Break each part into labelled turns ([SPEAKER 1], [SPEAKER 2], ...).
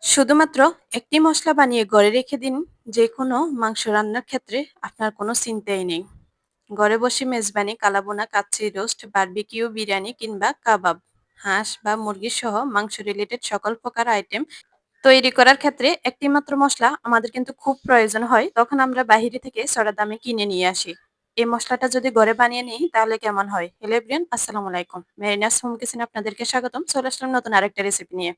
[SPEAKER 1] শুধুমাত্র একটি মসলা বানিয়ে ঘরে রেখে দিন, যেকোনো মাংস রান্নার ক্ষেত্রে আপনার কোনো চিন্তাই নেই। ঘরে বসে মেজবানি, কালাভুনা, কাচ্চি রোস্ট, বারবিকিউ, বিরিয়ানি কিংবা কাবাব, হাঁস বা মুরগি সহ মাংস রিলেটেড সকল প্রকার আইটেম তৈরি করার ক্ষেত্রে একটি মাত্র মসলা আমাদের কিন্তু খুব প্রয়োজন হয়। তখন আমরা বাহিরে থেকে চড়া দামে কিনে নিয়ে আসি। এই মসলাটা যদি ঘরে বানিয়ে নিই তাহলে কেমন হয়? হ্যালো এভরিওয়ান, আসসালামু আলাইকুম। মেরিনাস হোম কিচেনে আপনাদেরকে স্বাগতম। চলে আসলাম নতুন আরেকটা রেসিপি নিয়ে।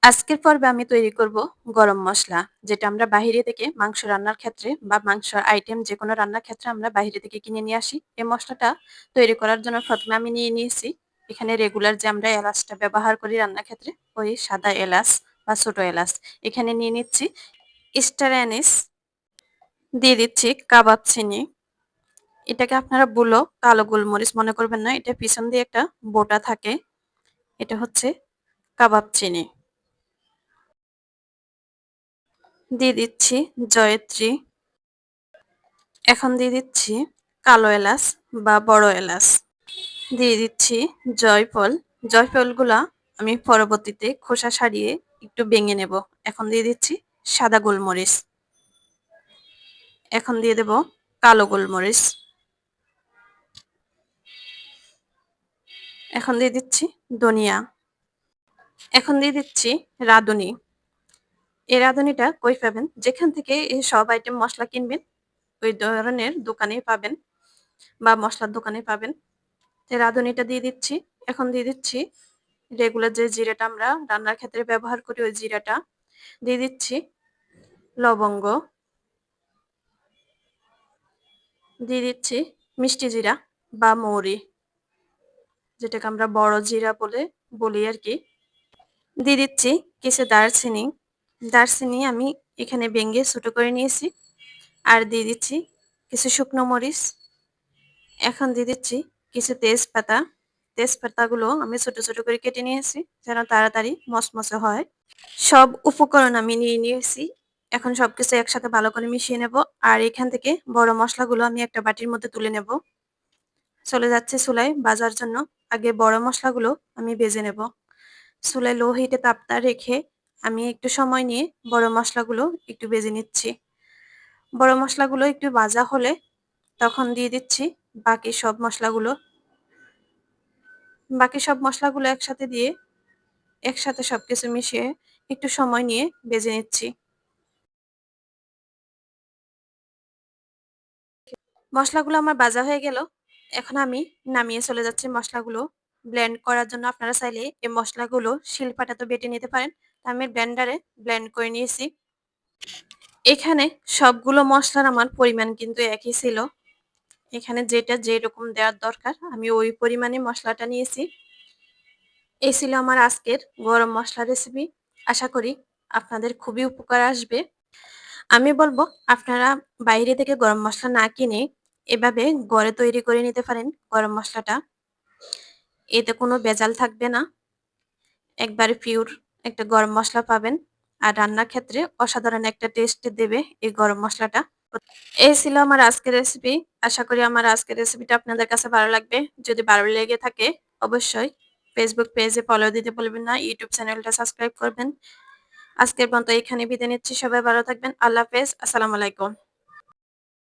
[SPEAKER 1] আজকের পর্বে আমি তৈরি করব গরম মসলা, যেটা আমরা বাহিরে থেকে মাংস রান্নার ক্ষেত্রে বা মাংস আইটেম যেকোনো রান্নার ক্ষেত্রে আমরা বাহিরে থেকে কিনে নিয়ে আসি। এই মসলাটা তৈরি করার জন্য প্রথমে আমি নিয়ে নিয়েছি এখানে রেগুলার যে আমরা এলাচটা ব্যবহার করি রান্নার ক্ষেত্রে, ওই সাদা এলাচ বা ছোট এলাচ। এখানে নিয়ে নিচ্ছি স্টার অ্যানিস, দিয়ে দিচ্ছি কাবাব চিনি। এটাকে আপনারা বুলো কালো গোলমরিচ মনে করবেন না, এটা পিছন দিয়ে একটা বোটা থাকে। এটা হচ্ছে কাবাব চিনি। দিয়ে দিচ্ছি জয়ত্রী। এখন দিয়ে দিচ্ছি কালো এলাচ বা বড় এলাচ। দিয়ে দিচ্ছি জয়ফল। জয়ফলগুলা আমি পরবর্তীতে খোসা ছাড়িয়ে একটু ভেঙে নেব। এখন দিয়ে দিচ্ছি সাদা গোলমরিচ। এখন দিয়ে দেব কালো গোলমরিচ। এখন দিয়ে দিচ্ছি ধনিয়া। এখন দিয়ে দিচ্ছি রাঁধুনি। এই রাঁধুনিটা কই পাবেন? যেখান থেকে এই সব আইটেম মসলা কিনবেন ওই ধরনের দোকানেই পাবেন বা মসলার দোকানে পাবেন। রাঁধুনিটা দিয়ে দিচ্ছি। এখন দিয়ে দিচ্ছি রেগুলার যে জিরাটা আমরা রান্নার ক্ষেত্রে ব্যবহার করি, ওই জিরাটা দিয়ে দিচ্ছি। লবঙ্গ দিয়ে দিচ্ছি, মিষ্টি জিরা বা মৌরি, যেটাকে আমরা বড় জিরা বলে বলি আর কি। দিয়ে দিচ্ছি কিছু দারচিনি। দারচিনি আমি এখানে ভেঙে ছোট করে নিয়েছি। আর দিয়ে দিচ্ছি কিছু শুকনো মরিচ। এখন দিয়ে দিচ্ছি কিছু তেজপাতা। তেজপাতাগুলো আমি ছোট ছোট করে কেটে নিয়েছি যেন তাড়াতাড়ি মচমচে হয়। সব উপকরণ আমি নিয়ে নিয়েছি। এখন সবকিছু একসাথে ভালো করে মিশিয়ে নেব। আর এখান থেকে বড় মসলাগুলো আমি একটা বাটির মধ্যে তুলে নেব। চলে যাচ্ছে চুলায় ভাজার জন্য। আগে বড় মসলাগুলো আমি ভেজে নেব। চুলায় লো হিটে তাপটা রেখে আমি একটু সময় নিয়ে বড় মসলাগুলো একটু ভেজে নিচ্ছি। বড় মসলাগুলো একটু ভাজা হলে তখন দিয়ে দিচ্ছি বাকি সব মসলাগুলো। বাকি সব মসলাগুলো একসাথে দিয়ে একসাথে সবকিছু মিশিয়ে একটু সময় নিয়ে ভেজে নিচ্ছি। মসলাগুলো আমার ভাজা হয়ে গেল। এখন আমি নামিয়ে চলে যাচ্ছি মসলাগুলো ব্লেন্ড করার জন্য। আপনারা চাইলে এই মসলাগুলো শিলপাটাতে বেটে নিতে পারেন। আমি ব্লেন্ডারে ব্লেন্ড করে নিয়েছি। এখানে সবগুলো মসলার আমার পরিমাণ কিন্তু একই ছিল। এখানে যেটা যেরকম দেওয়ার দরকার আমি ওই পরিমাণে মসলাটা নিয়েছি। এই ছিল আমার আজকের গরম মসলা রেসিপি। আশা করি আপনাদের খুবই উপকার আসবে। আমি বলবো আপনারা বাইরে থেকে গরম মসলা না কিনে এভাবে ঘরে তৈরি করে নিতে পারেন গরম মসলাটা। এতে কোনো ভেজাল থাকবে না। একবারে পিওর একটা গরম মসলা পাবেন। আর রান্নার ক্ষেত্রে অসাধারণ একটা টেস্ট দেবে এই গরম মসলাটা। এই ছিল আমার আজকের রেসিপি। আশা করি আমার আজকের রেসিপিটা আপনাদের কাছে ভালো লাগবে। যদি ভালো লেগে থাকে অবশ্যই ফেসবুক পেজে ফলো দিতে ভুলবেন না। ইউটিউব চ্যানেলটা সাবস্ক্রাইব করবেন। আজকের মতো এখানে বিদায় নিচ্ছি। সবাই ভালো থাকবেন। আল্লাহ হাফেজ। আসসালামু আলাইকুম।